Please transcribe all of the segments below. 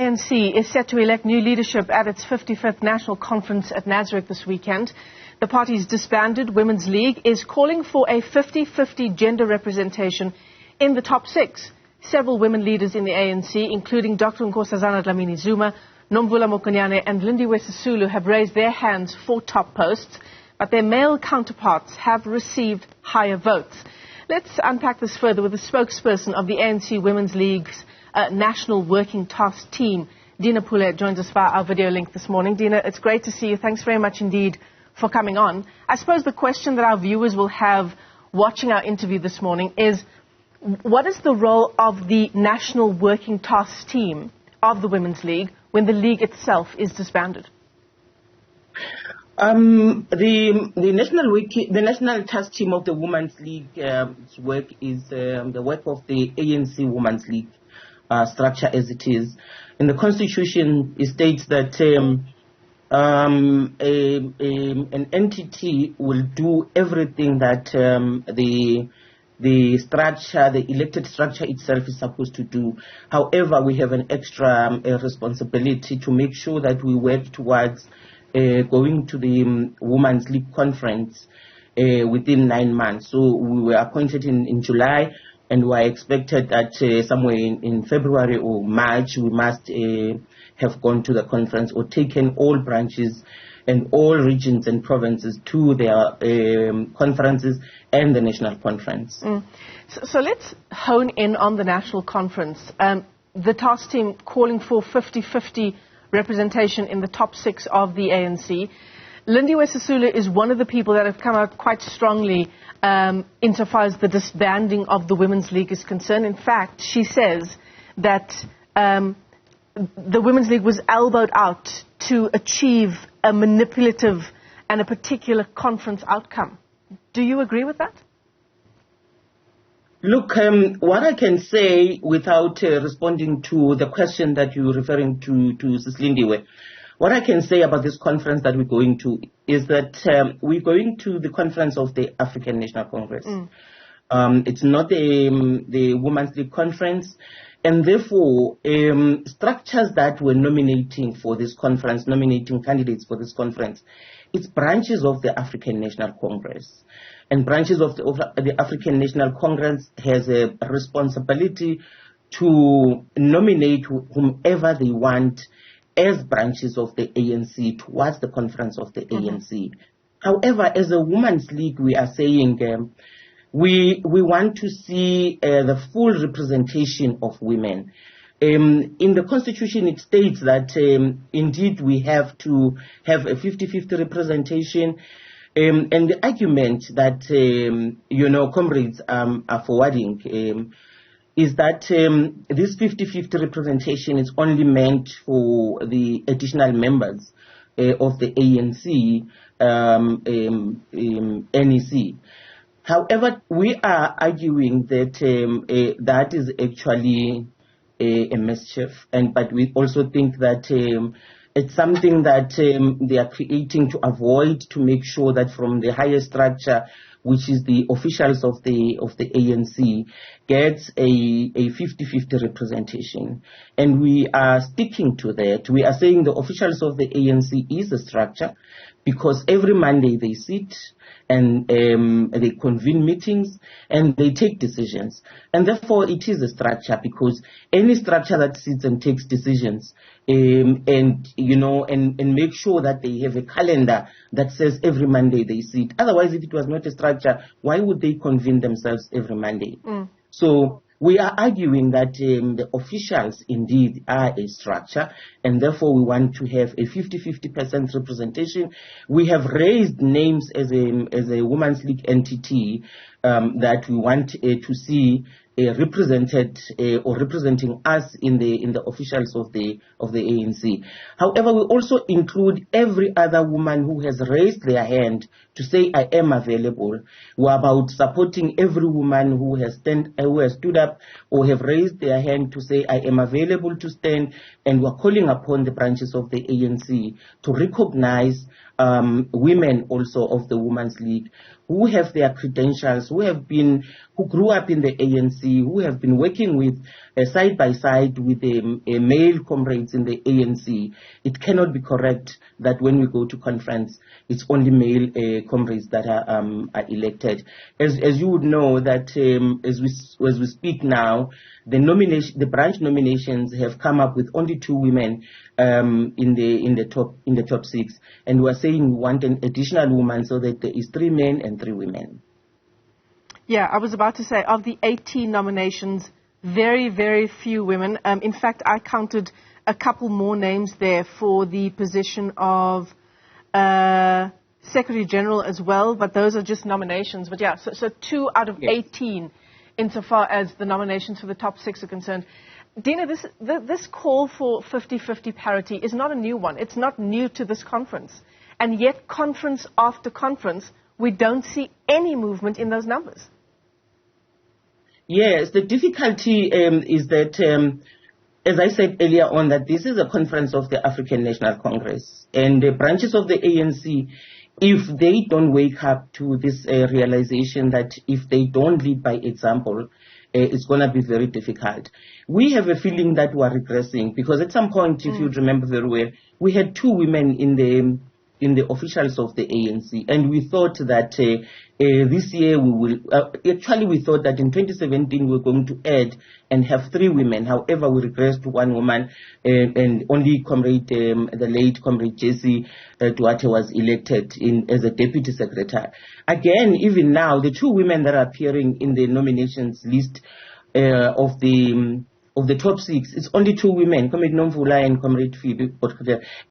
ANC is set to elect new leadership at its 55th National Conference at Nasrec this weekend. The party's disbanded Women's League is calling for a 50-50 gender representation in the top six. Several women leaders in the ANC, including Dr. Nkosazana Dlamini Zuma, Nomvula Mokonyaneand Lindiwe Sisulu, have raised their hands for top posts, but their male counterparts have received higher votes. Let's unpack this further with the spokesperson of the ANC Women's League's National Working Task Team. Dina Pule joins us via our video link this morning. Dina, it's great to see you. Thanks very much indeed for coming on. I suppose the question that our viewers will have watching our interview this morning is, what is the role of the National Working Task Team of the Women's League when the league itself is disbanded? The National Task Team of the Women's League work is the work of the ANC Women's League structure as it is. In the Constitution, it states that an entity will do everything that the structure, the elected structure itself is supposed to do. However, we have an extra responsibility to make sure that we work towards going to the Women's League conference within 9 months. So we were appointed in July, and we are expected that somewhere in February or March we must have gone to the conference or taken all branches and all regions and provinces to their conferences and the national conference. So let's hone in on the national conference. The task team calling for 50-50 representation in the top six of the ANC. Lindiwe Sisulu is one of the people that have come out quite strongly insofar as the disbanding of the Women's League is concerned. In fact, she says that the Women's League was elbowed out to achieve a manipulative and a particular conference outcome. Do you agree with that? Look, what I can say without responding to the question that you're referring to Sis Lindiwe, what I can say about this conference that we're going to is that we're going to the conference of the African National Congress. It's not the Women's League conference, and therefore structures that were nominating for this conference, nominating candidates for this conference, it's branches of the African National Congress. And branches of the African National Congress has a responsibility to nominate whomever they want as branches of the ANC towards the conference of the ANC. However, as a Women's League, we are saying we want to see the full representation of women. In the Constitution, it states that indeed we have to have a 50-50 representation. And the argument that, comrades are forwarding is that this 50-50 representation is only meant for the additional members of the ANC, NEC. However, we are arguing that that is actually a mischief, but we also think that it's something that they are creating to avoid, to make sure that from the higher structure, which is the officials of the ANC, gets a 50-50 representation. And we are sticking to that. We are saying the officials of the ANC is a structure, because every Monday they sit and they convene meetings and they take decisions. And therefore it is a structure, because any structure that sits and takes decisions and make sure that they have a calendar that says every Monday they sit. Otherwise, if it was not a structure, why would they convene themselves every Monday? So we are arguing that the officials indeed are a structure, and therefore we want to have a 50-50% representation. We have raised names as a Women's League entity that we want to see represented or representing us in the officials of the ANC. However, we also include every other woman who has raised their hand to say, I am available. We're about supporting every woman who has stood up or have raised their hand to say, I am available to stand, and we're calling upon the branches of the ANC to recognize women also of the Women's League who have their credentials, who grew up in the ANC, who have been working with side by side with male comrades in the ANC. It cannot be correct that when we go to conference, it's only male comrades that are elected. As you would know, that as we speak now, the branch nominations have come up with only 2 women in the top 6, and we are saying we want an additional woman so that there is 3 men and 3 women. Yeah, I was about to say, of the 18 nominations, very, very few women. In fact, I counted a couple more names there for the position of Secretary General as well, but those are just nominations. But yeah, so 2 out of 18 insofar as the nominations for the top 6 are concerned. Dina, this call for 50-50 parity is not a new one. It's not new to this conference. And yet, conference after conference, we don't see any movement in those numbers. Yes, the difficulty is that, as I said earlier on, that this is a conference of the African National Congress. And the branches of the ANC, if they don't wake up to this realization that if they don't lead by example, it's going to be very difficult. We have a feeling that we are regressing because at some point, if you remember very well, we had 2 women in the officials of the ANC, and we thought that this year we will, actually we thought that in 2017 we were going to add and have 3 women. However, we regressed to 1 woman, and only the late comrade Jesse Duarte was elected as a deputy secretary. Again, even now, the 2 women that are appearing in the nominations list of the top 6, it's only 2 women, Comrade Nomvula and Comrade Phoebe,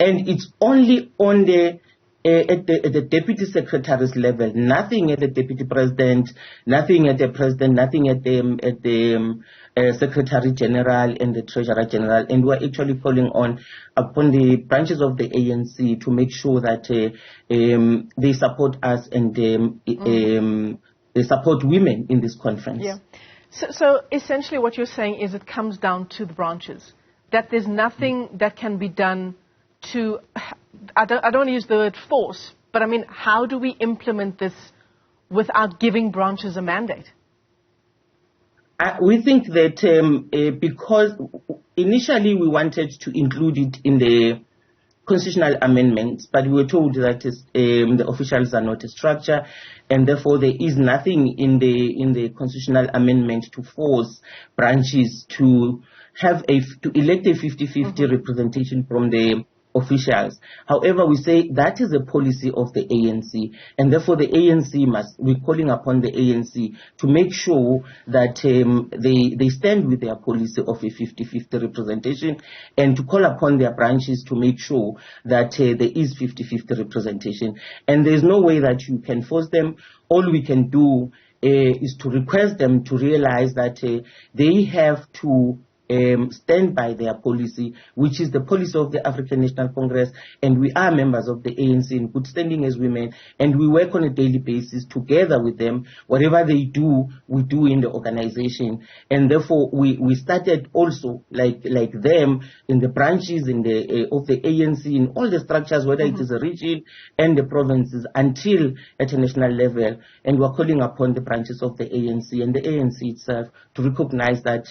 and it's only on the at the deputy secretary's level, nothing at the deputy president, nothing at the president, nothing at the secretary general and the treasurer general. And we're actually calling upon the branches of the ANC to make sure that they support us and they support women in this conference. Yeah. So essentially what you're saying is it comes down to the branches, that there's nothing that can be done to, I don't want to use the word force, but I mean, how do we implement this without giving branches a mandate? We think that because initially we wanted to include it in the constitutional amendments, but we were told that the officials are not a structure, and therefore there is nothing in the constitutional amendment to force branches to elect a 50-50 representation from the officials. However, we say that is a policy of the ANC, and therefore the ANC we're calling upon the ANC to make sure that they stand with their policy of a 50-50 representation, and to call upon their branches to make sure that there is 50-50 representation. And there's no way that you can force them. All we can do is to request them to realize that they have to stand by their policy, which is the policy of the African National Congress, and we are members of the ANC in good standing as women, and we work on a daily basis together with them. Whatever they do, we do in the organization, and therefore we started also like them in the branches of the ANC in all the structures, whether it is a region and the provinces, until at a national level, and we're calling upon the branches of the ANC and the ANC itself to recognize that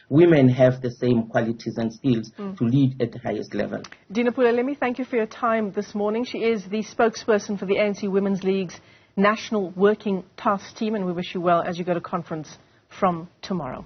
women have the same qualities and skills to lead at the highest level. Dina Pule, let me thank you for your time this morning. She is the spokesperson for the ANC Women's League's National Working Task Team, and we wish you well as you go to conference from tomorrow.